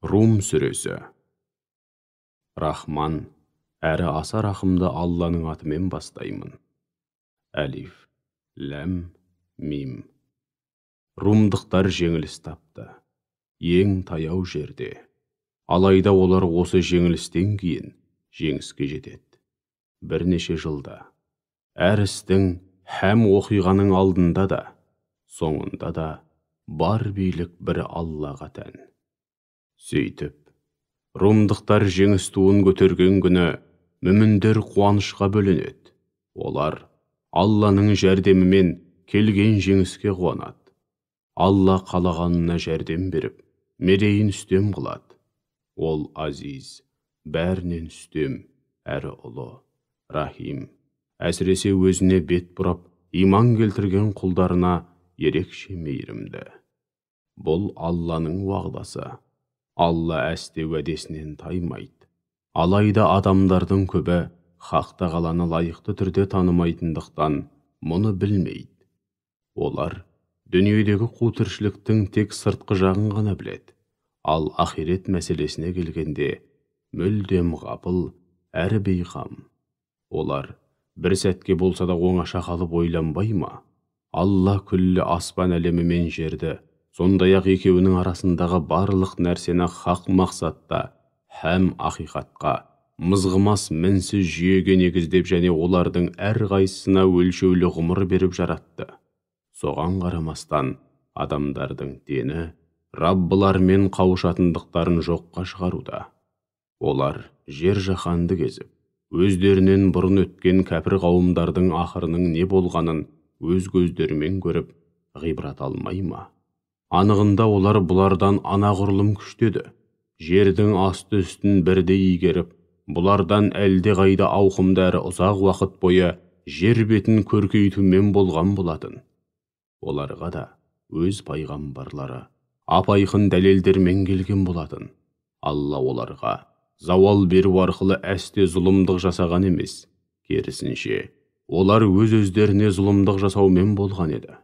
Рум сүресі. Рахман, әрі аса рахымды Алланың атымен бастаймын. Әлиф, ләм, мим. Румдықтар жеңіліс тапты, ең таяу жерде. Алайда олар осы жеңілістен кейін жеңіске жетеді. Бірнеше жылда, әр істің һәм оқиғаның алдында да, соңында да бар билік бір Аллаға тән. Сөйтіп, румдықтар жеңіс туын көтерген күні мүміндер қуанышқа бөленеді. Олар Алланың жәрдемімен келген жеңіске қуанады. Алла қалағанына жәрдем беріп, мерейін үстем қылады. Ол азиз, бәрінен үстем, әрі ұлы, рахим. Әсіресе өзіне бет бұрап, иман келтірген құлдарына ерекше мейірімді. Бұл Алланың уағдасы. Алла әсте уәдесінен таймайды. Алайда адамдардың көбі хақ тағаланы лайықты түрде танымайтындықтан мұны білмейді. Олар дүниедегі қу тіршіліктің тек сыртқы жағын ғана біледі. Ал ахирет мәселесіне келгенде мүлдем ғапыл, әрі бейқам. Олар бір сәтке болса да оңаша қалып ойланбай ма? Алла күллі аспан әлемі мен жерді, сондай-ақ екеуінің арасындағы барлық нәрсені хақ мақсатта һәм ақиқатқа, мызғымас мінсіз жүйеге негіздеп және олардың әрқайсысына өлшеулі ғұмыр беріп жаратты. Соған қарамастан, адамдардың дені Раббылармен қауышатындықтарын жоққа шығаруда. Олар жер жаһанды кезіп, өздерінен бұрын өткен кәпір қауымдардың ақырының не болғанын өз көздерімен көріп, ғибрат алмай ма? Анығында олар бұлардан анағұрлым күштеді. Жердің асты үстін бірдей игеріп, бұлардан әлде қайда ауқымды әрі ұзақ уақыт бойы жер бетін көркейтумен болған болатын. Оларға да өз пайғамбарлары апайқын дәлелдермен келген болатын. Алла оларға зауал беру арқылы әсте зұлымдық жасаған емес, керісінше, олар өз-өздеріне зұлымдық жасаумен болған еді.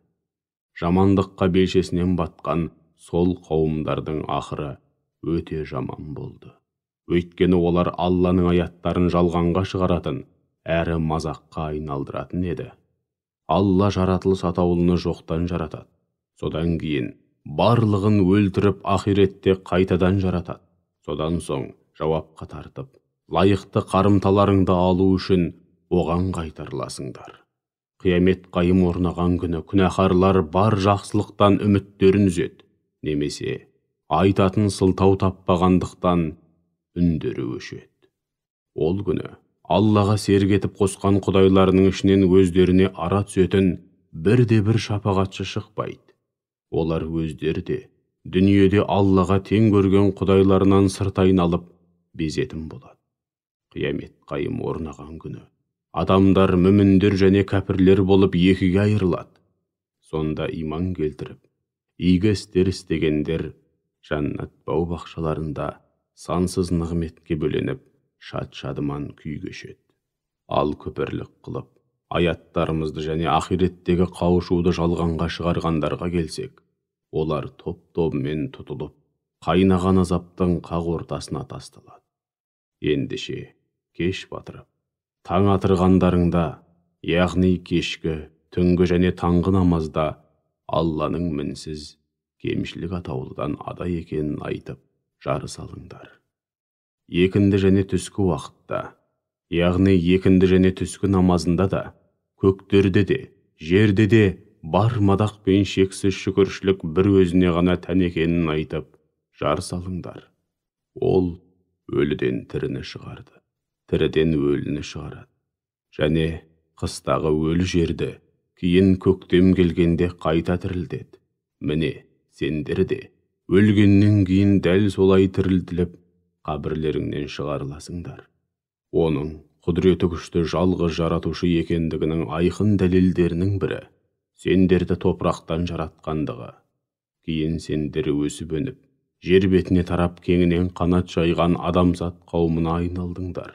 Жамандыққа белшесінен батқан сол қауымдардың ақыры өте жаман болды. Өйткені олар Алланың аяттарын жалғанға шығаратын, әрі мазаққа айналдыратын еді. Алла жаратылыс атаулыны жоқтан жаратады. Содан кейін барлығын өлтіріп ахиретте қайтадан жаратады. Содан соң жауапқа тартып, лайықты қарымталарыңды алу үшін оған қайтарыласыңдар. Қиямет қайым орнаған күні күнәһарлар бар жақсылықтан үміттерін үзеді, немесе айтатын сылтау таппағандықтан үндері өшеді. Ол күні Аллаға серік етіп қосқан құдайларының ішінен өздеріне ара түсетін бірде-бір шапағатшы шықпайды. Олар өздері де дүниеде Аллаға тең көрген құдайларынан сырт айналып безетін болады. Қиямет қайым орнаған күні адамдар мүміндер және кәпірлер болып екіге айырылады. Сонда иман келтіріп, игі істер істегендер жаннат бау-бақшаларында сансыз нығметке бөленіп, шат-шадыман күй кешеді. Ал күпірлік қылып, аяттарымызды және ахиреттегі қауышуды жалғанға шығарғандарға келсек, олар топ-тобымен тұтылып, қайнаған азаптың қақ ортасына тасталады. Ендеше кеш батырып, таң атырғандарыңда, яғни кешкі, түнгі және таңғы намазда Алланың мінсіз, кемшілік атаулыдан ада екенін айтып, жарыс алыңдар. Екінді және түскі уақытта, яғни екінді және түскі намазында да, көктерде де, жерде де бар мадақ пен шексіз шүкіршілік бір өзіне ғана тән екенін айтып, жарыс алыңдар. Ол өліден тіріні шығарды, тіріден өліні шығарады. Және қыстағы өлі жерді кейін көктем келгенде қайта тірілдеді. Міне, сендер де өлгеннен кейін дәл солай тірілділіп, қабірлеріңнен шығарыласыңдар. Оның құдіреті күшті жалғыз жаратушы екендігінің айқын дәлелдерінің бірі сендерді топырақтан жаратқандығы. Кейін сендер өсіп өніп, жер бетіне тарап кеңінен қанат жайған адамзат қауымына айналдыңдар.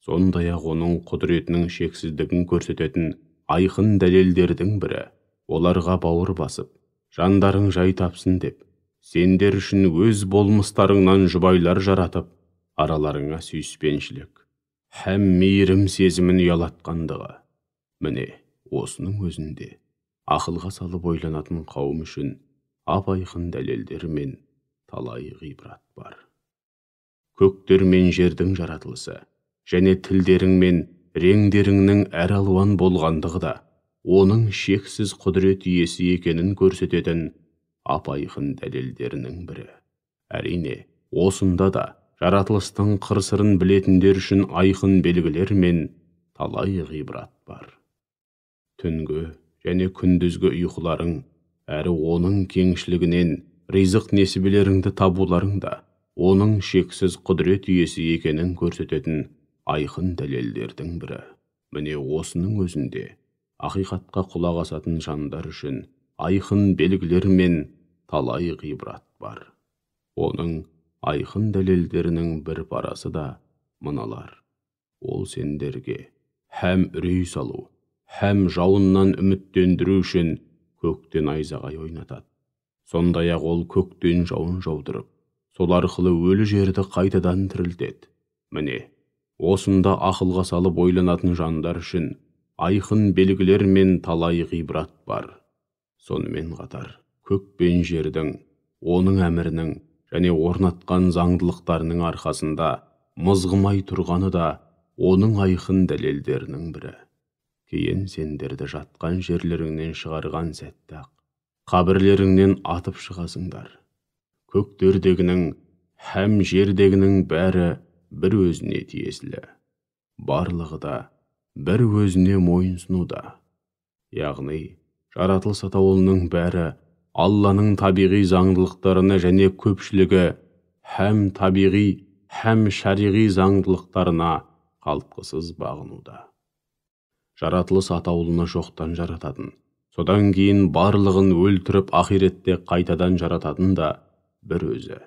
Сондай-ақ оның құдіретінің шексіздігін көрсететін айқын дәлелдердің бірі оларға бауыр басып, жандарың жай тапсын деп, сендер үшін өз болмыстарыңнан жұбайлар жаратып, араларыңа сүйіспеншілік һәм мейірім сезімін ұялатқандығы. Міне, осының өзінде ақылға салып ойланатын қауым үшін ап-айқын дәлелдер мен талай ғибрат бар. Көктер мен жердің жаратылысы және тілдерің мен реңдеріңнің әр алуан болғандығы да оның шексіз құдірет иесі екенін көрсететін ап-айқын дәлелдерінің бірі. Әрине, осында да жаратылыстың қыр-сырын білетіндер үшін айқын белгілер мен талай ғибрат бар. Түнгі және күндізгі ұйқыларың әрі оның кеңшілігінен ризық несібелеріңді табуларың да оның шексіз құдірет иесі екенін көрсететін айқын дәлелдердің бірі. Міне осының өзінде ақиқатқа құлақ асатын жандар үшін айқын белгілер мен талай ғибрат бар. Оның айқын дәлелдерінің бір парасы да мыналар. Ол сендерге һәм үрей салу, һәм жауыннан үміттендіру үшін көктен найзағай ойнатады. Сондай-ақ ол көктен жауын жаудырып, сол арқылы өлі жерді қайтадан тірілтеді. Міне, осында ақылға салып ойланатын жандар үшін айқын белгілер мен талай ғибрат бар. Сонымен қатар, көк пен жердің, оның әмірінің және орнатқан заңдылықтарының арқасында мызғымай тұрғаны да оның айқын дәлелдерінің бірі. Кейін сендерді жатқан жерлеріңнен шығарған сәтте-ақ қабірлеріңнен атып шығасыңдар. Көктердегінің һәм жердегінің бәрі бір өзіне тиесілі. Барлығы да бір өзіне мойынсынуда. Яғни, жаратылыс атаулының бәрі Алланың табиғи заңдылықтарына және көпшілігі һәм табиғи һәм шариғи заңдылықтарына қалтқысыз бағынуда. Жаратылыс атаулыны жоқтан жарататын, содан кейін барлығын өлтіріп ақиретте қайтадан жарататын да бір өзі.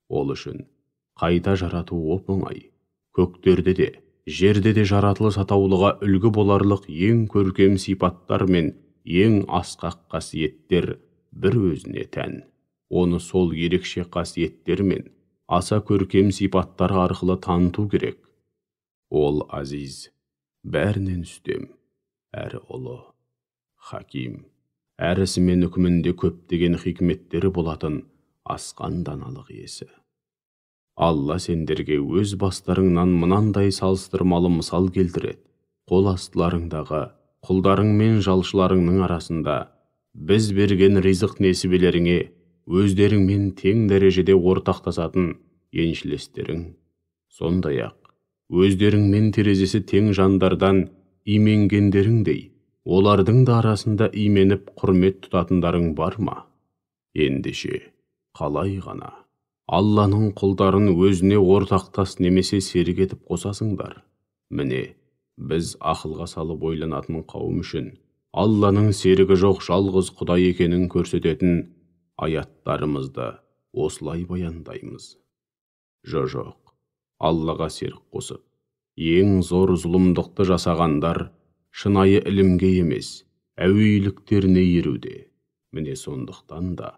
Ол үшін қайта жарату оп-оңай. Көктерде де, жерде де жаратылыс атаулыға үлгі боларлық ең көркем сипаттар мен ең асқақ қасиеттер бір өзіне тән. Оны сол ерекше қасиеттер мен аса көркем сипаттар арқылы таныту керек. Ол азиз, бәрінен үстем, әрі ұлы, хаким, әр ісі мен үкімінде көптеген хикметтері болатын асқан даналық иесі. Алла сендерге өз бастарыңнан мынандай салыстырмалы мысал келтіреді. Қол астыларыңдағы құлдарың мен жалшыларыңның арасында біз берген ризық несібелеріңе өздеріңмен тең дәрежеде ортақтасатын еншілестерің, сондай-ақ өздеріңмен терезесі тең жандардан именгендеріңдей, олардың да арасында именіп құрмет тұтатындарың бар ма? Ендеше, қалай ғана Алланың құлдарын өзіне ортақтас немесе серік етіп қосасыңдар? Міне, біз ақылға салып ойланатын қауым үшін Алланың серігі жоқ жалғыз Құдай екенін көрсететін аяттарымызды осылай баяндаймыз. Жоқ, Аллаға серік қосып, ең зор зұлымдықты жасағандар шынайы ілімге емес, әуейліктеріне еруде. Міне сондықтан да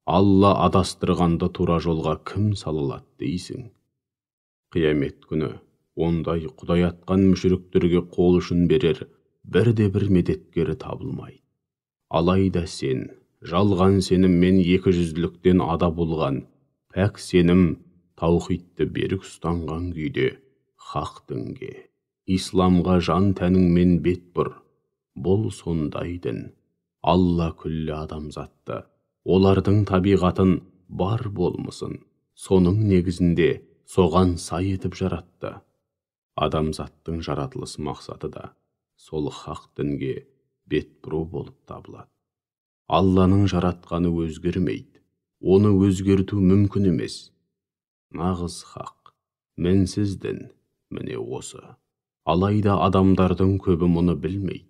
Алла адастырғанды тура жолға кім салалады дейсің? Қиямет күні ондай Құдай атқан мүшіріктерге қол ұшын берер бірде-бір медеткері табылмайды. Алайда сен жалған сенім мен екіжүзділіктен ада болған, пәк сенім, таухидты берік ұстанған күйде хақ дінге, исламға жан тәніңмен бет бұр. Бұл сондай дін. Алла күллі адамзатты, олардың табиғатын бар болмысын, соның негізінде соған сай етіп жаратты. Адамзаттың жаратылыс мақсаты да сол хақ дінге бет бұру болып табылады. Алланың жаратқаны өзгермейді, оны өзгерту мүмкін емес. Нағыз хақ, мінсіз дін, міне осы. Алайда адамдардың көбі мұны білмейді.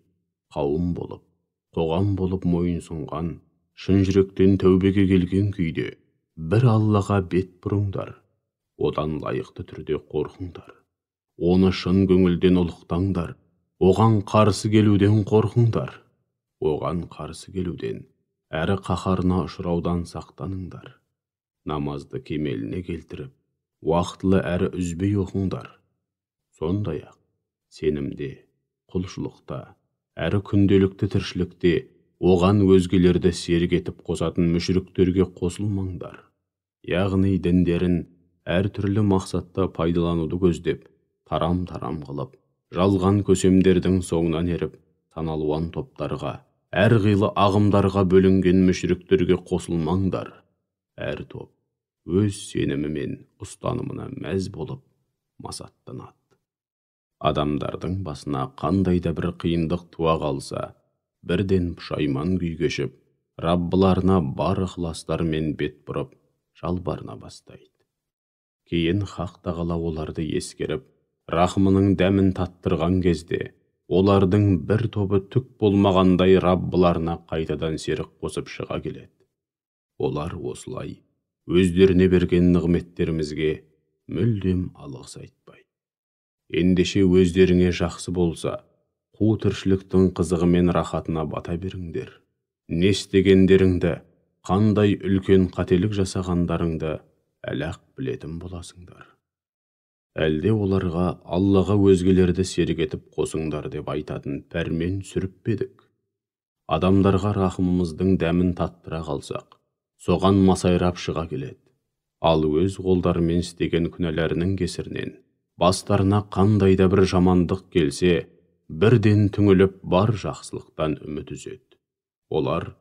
Қауым болып, қоғам болып мойынсұнған, шын жүректен тәубеге келген күйде бір Аллаға бет бұрыңдар. Одан лайықты түрде қорқыңдар. Оны шын көңілден ұлықтаңдар. Оған қарсы келуден қорқыңдар. Оған қарсы келуден, әрі қаһарына ұшыраудан сақтаныңдар. намазды кемеліне келтіріп, уақытлы әрі үзбей оқыңдар. Сондай-ақ, сенімде, құлшылықта, әрі күнделікті тіршілікте оған өзгелерді серік етіп қосатын мүшриктерге қосылмаңдар. Яғни діндерін әртүрлі мақсатта пайдалануды көздеп, тарам-тарам қылып, жалған көсемдердің соңынан еріп, саналуан топтарға, әрқилы ағымдарға бөлінген мүшриктерге қосылмаңдар. Әр топ өз сенімі мен ұстанымына мәз болып масаттанады. Адамдардың басына қандай да бір қиындық туа қалса, бірден пұшайман күй кешіп, Раббыларына бар ықыластарымен бет бұрып, жалбарына бастайды. Кейін Хақ Тағала оларды ескеріп, рахымының дәмін таттырған кезде, олардың бір тобы түк болмағандай Раббыларына қайтадан серік қосып шыға келеді. Олар осылай өздеріне берген нығметтерімізге мүлдем алғыс айтпайды. Ендеше өздеріңе жақсы болса, қу тіршіліктің қызығы мен рахатына бата беріңдер. Не істегендеріңді, қандай үлкен қателік жасағандарыңды әлі-ақ білетін боласыңдар. Әлде оларға Аллаға өзгелерді серік етіп қосыңдар деп айтатын пәрмен сүріп педік. Адамдарға рахымымыздың дәмін таттыра қалсақ, соған масайрап шыға келеді. Ал өз қолдарымен істеген күнәләрінің кесірінен бастарына қандай да бір жамандық келсе, бірден түңіліп бар жақсылықтан үміт үзеді. Олар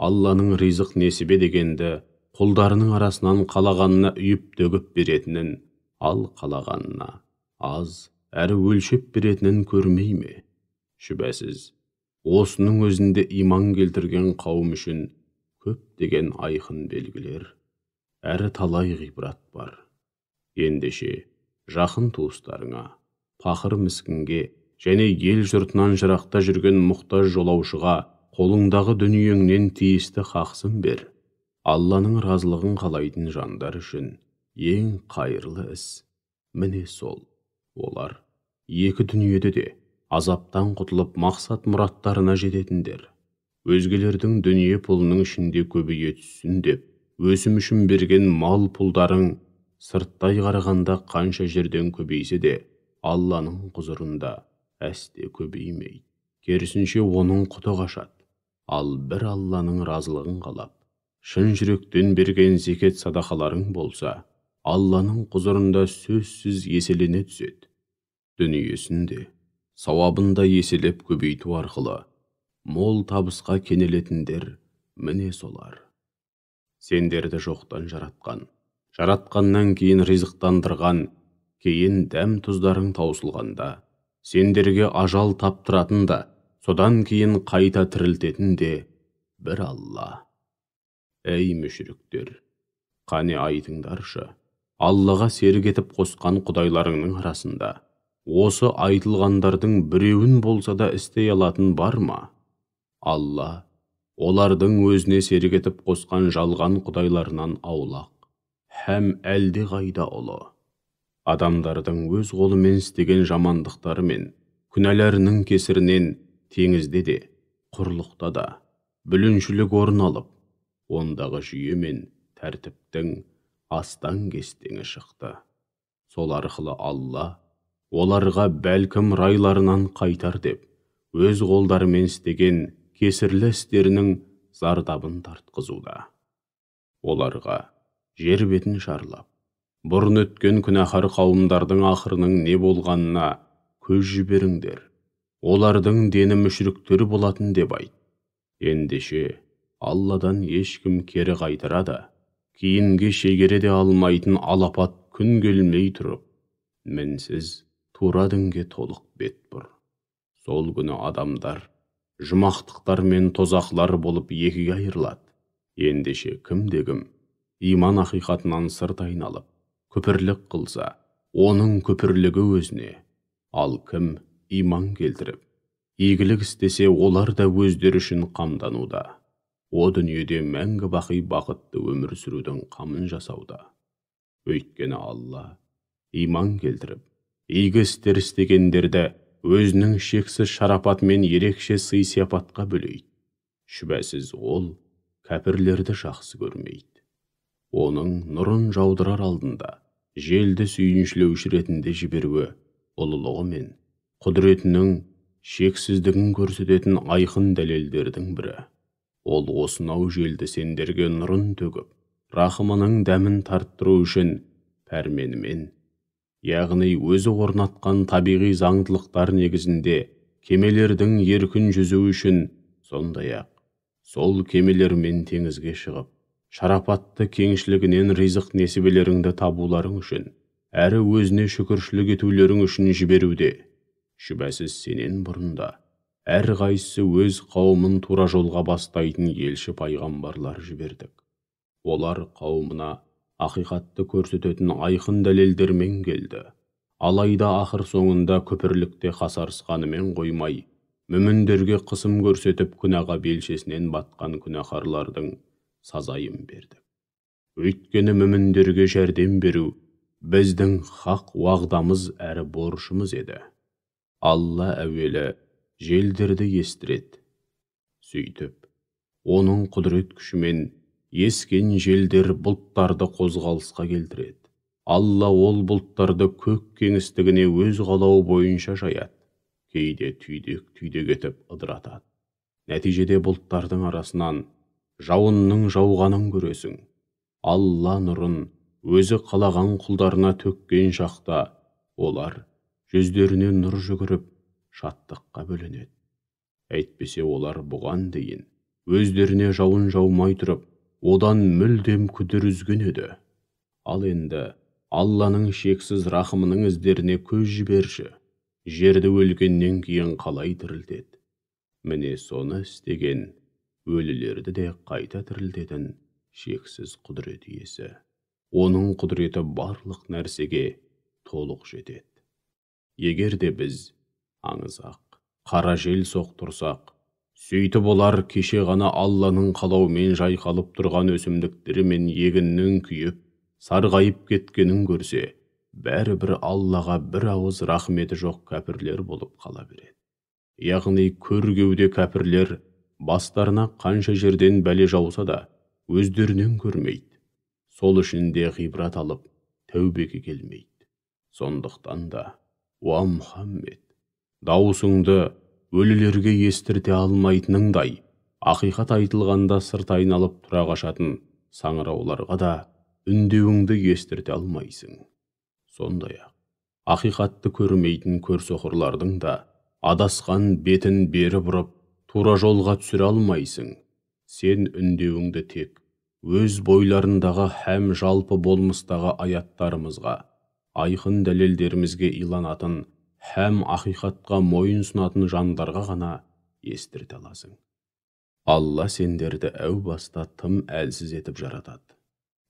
Алланың ризық несібе дегенді құлдарының арасынан қалағанына үйіп төгіп беретінін, ал қалағанына аз әрі өлшеп беретінін көрмей ме? Шүбәсіз, осының өзінде иман келтірген қауым үшін көптеген айқын белгілер, әрі талай ғибрат бар. Ендеше, жақын туыстарыңа, пақыр міскінге және ел жұртынан жырақта жүрген мұқтаж жолаушыға қолыңдағы дүниеңнен тиісті хақсын бер. Алланың разылығын қалайтын жандар үшін ең қайырлы іс міне сол. Олар екі дүниеде де азаптан құтылып мақсат мұраттарына жететіндер. Өзгелердің дүние пұлының ішінде көбейе түссін деп, өсім үшін берген мал пұлдарың сырттай қарағанда қанша жерден көбейсе де, Алланың құзырында әсте көбеймейді. Керісінше оның құты қашады. Ал бір Алланың разылығын қалап, шын жүректен берген зекет садақаларың болса, Алланың құзырында сөзсіз еселене түседі. Дүниесінде, сауабында еселеп көбейту арқылы, мол табысқа кенелетіндер міне солар. Сендерді жоқтан жаратқан, жаратқаннан кейін ризықтандырған, кейін дәм тұздарың таусылғанда, сендерге ажал таптыратын да, содан кейін қайта тірілтетін де бір Алла. Әй мүшриктер, қане айтыңдаршы, Аллаға серік етіп қосқан құдайларыңның арасында осы айтылғандардың біреуін болса да істей алатын бар ма? Алла олардың өзіне серік етіп қосқан жалған құдайларынан аулақ, һәм әлде қайда ұлы. Адамдардың өз қолымен істеген жамандықтары мен күнәләрінің кесірінен теңізде де, құрлықта да бүліншілік орын алып, ондағы жүйе мен тәртіптің астан кестеңі шықты. Сол арқылы Алла оларға бәлкім райларынан қайтар деп, өз қолдарымен істеген кесірлі істерінің зардабын тартқызуда. Оларға жер бетін шарлап, бұрын өткен күнәһар қауымдардың ақырының не болғанына көз жіберіңдер. Олардың дені мүшриктер болатын деп айт. Ендеше Алладан ешкім кері қайтарады, кейінге шегере де алмайтын алапат күн келмей тұрып, мінсіз тура дінге толық бет бұр. Сол күні адамдар жұмақтықтар мен тозақлар болып екіге айырылады. Ендеше кімде-кім иман ақиқатынан сырт айналып, күпірлік қылса, оның күпірлігі өзіне, ал кім иман келтіріп, игілік істесе, олар да өздері үшін қамдануда. О дүниеде мәңгі бақи бақытты өмір сүрудің қамын жасауда. Өйткені Алла иман келтіріп, игі істер істегендерді өзінің шексіз шарапатымен ерекше сый-сияпатқа бөлейді. Шүбәсіз ол кәпірлерді жақсы көрмейді. Оның нұрын жаудырар алдында желді сүйіншілеуші ретінде жіберуі ұлылығы мен құдіретінің шексіздігін көрсететін айқын дәлелдердің бірі. Ол осынау желді сендерге нұрын төгіп, рахымының дәмін тарттыру үшін пәрменімен, яғни өзі орнатқан табиғи заңдылықтар негізінде кемелердің еркін жүзуі үшін, сондай-ақ сол кемелермен теңізге шығып, шарапатты кеңшілігінен ризық несібелеріңді табуларың үшін, әрі өзіне шүкіршілік етулерің үшін жіберуде. Шүбәсіз сенен бұрында әрқайсысы өз қауымын тура жолға бастайтын елші пайғамбарлар жібердік. Олар қауымына ақиқатты көрсететін айқын дәлелдермен келді. Алайда ақыр соңында күпірлікте қасарысқанымен қоймай, мүміндерге қысым көрсетіп күнәға белшесінен батқан күнәһарлардың сазайын бердік. Өйткені мүміндерге жәрдем беру біздің хақ уағдамыз әрі борышымыз еді. Алла әуелі желдерді естіреді. Сөйтіп, оның құдірет күшімен ескен желдер бұлттарды қозғалысқа келтіреді. Алла ол бұлттарды көк кеңістігіне өз қалауы бойынша жаяды. Кейде түйдек етіп ыдыратады. Нәтижеде бұлттардың арасынан жауынның жауғанын көресің. Алла нұрын өзі қалаған құлдарына төккен шақта, олар жүздеріне нұр жүгіріп, шаттыққа бөленеді. Әйтпесе олар бұған дейін өздеріне жауын жаумай тұрып, одан мүлдем күдір үзген еді. Ал енді Алланың шексіз рахымының іздеріне көз жіберші. Жерді өлгеннен кейін қалай тірілтеді. Міне соны істеген, өлілерді де қайта тірілтетін шексіз құдірет иесі. Оның құдіреті барлық нәрсеге толық жетеді. Егер де біз аңызақ, қара жел соқтырсақ, сөйтіп олар кеше ғана Алланың қалауымен жайқалып тұрған өсімдіктері мен егіннің күйіп, сарғайып кеткенін көрсе, бәрібір Аллаға бір ауыз рахметі жоқ кәпірлер болып қала береді. Яғни көргеуде кәпірлер бастарына қанша жерден бәле жауса да, өздерінен көрмейді. Сол үшін де ғибрат алып, тәубеге келмейді. Сондықтан да, уа Мұхаммед, дауысыңды өлілерге естірте алмайтыныңдай, ақиқат айтылғанда сырт айналып тұра қашатын саңырауларға да үндеуіңді естірте алмайсың. Сондай-ақ, ақиқатты көрмейтін көрсоқырлардың да адасқан бетін бері бұрып, тура жолға түсіре алмайсың. Сен үндеуіңді тек өз бойларындағы һәм жалпы болмыстағы аяттарымызға, айқын дәлелдерімізге иланатын һәм ақиқатқа мойын сұнатын жандарға ғана естірте аласың. Алла сендерді әу баста тым әлсіз етіп жаратады.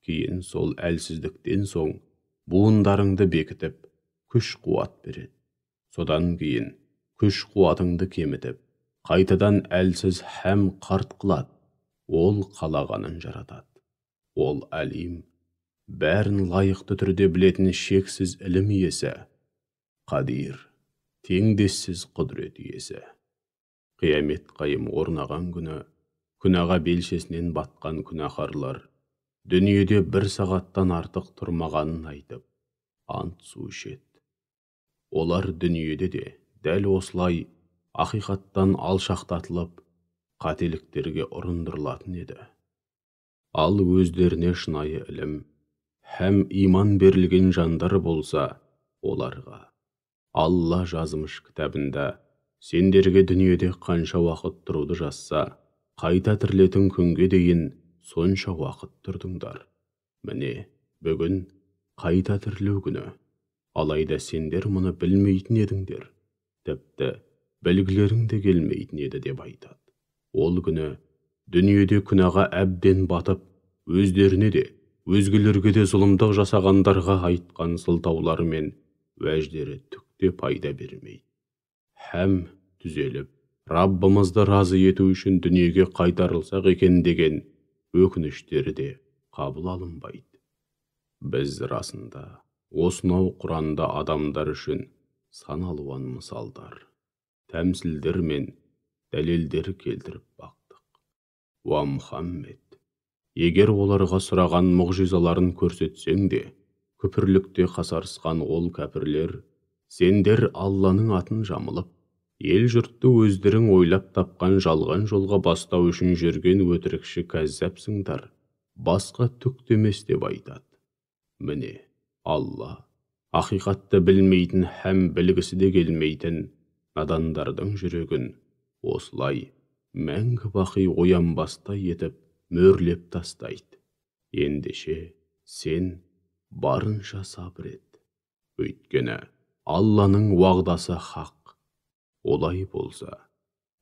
Кейін сол әлсіздіктен соң буындарыңды бекітіп, күш қуат береді. Содан кейін күш қуатыңды кемітіп, қайтадан әлсіз һәм қарт қылады. Ол қалағанын жаратады. Ол әлим, бәрін лайықты түрде білетін шексіз ілім иесі, қадир, теңдессіз құдірет иесі. Қиямет қайым орнаған күні, күнәға белшесінен батқан күнәһарлар дүниеде бір сағаттан артық тұрмағанын айтып, ант су ішеді. Олар дүниеде де дәл осылай ақиқаттан алшақтатылып, қателіктерге ұрындырылатын еді. Ал өздеріне шынайы ілім һәм иман берілген жандар болса, оларға Алла жазмыш кітабында сендерге дүниеде қанша уақыт тұруды жазса, қайта тірілетін күнге дейін сонша уақыт тұрдыңдар. Міне, бүгін қайта тірілу күні. Алайда сендер мұны білмейтін едіңдер. Тіпті білгілерің де келмейтін еді деп айтады. Ол күні дүниеде күнәға әбден батып, өздеріне де, өзгелерге де зұлымдық жасағандарға айтқан сылтаулары мен уәждері түкте пайда бермейді. Һәм түзеліп, Раббымызды разы ету үшін дүниеге қайтарылсақ екен деген өкініштері де қабыл алынбайды. Біз расында осынау Құранда адамдар үшін сан алуан мысалдар, тәмсілдер мен дәлелдер келтіріп бақтық. Уа Мұхаммед, Егер оларға сұраған мұғжизаларын көрсетсең де, күпірлікте қасарысқан ол кәпірлер, сендер Алланың атын жамылып, ел жұртты өздерің ойлап тапқан жалған жолға бастау үшін жүрген өтірікші кәззапсыңдар, басқа түк демес деп айтады. Міне, Алла, ақиқатты білмейтін һәм білгісі де келмейтін надандардың жүрегін осылай мәңгі бақи оянбастай етіп мөрлеп тастайды. Ендеше сен барынша сабыр ет. Өйткені Алланың уағдасы хақ. Олай болса,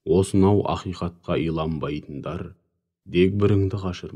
осынау ақиқатқа иланбайтындар дегбіріңді қашырма.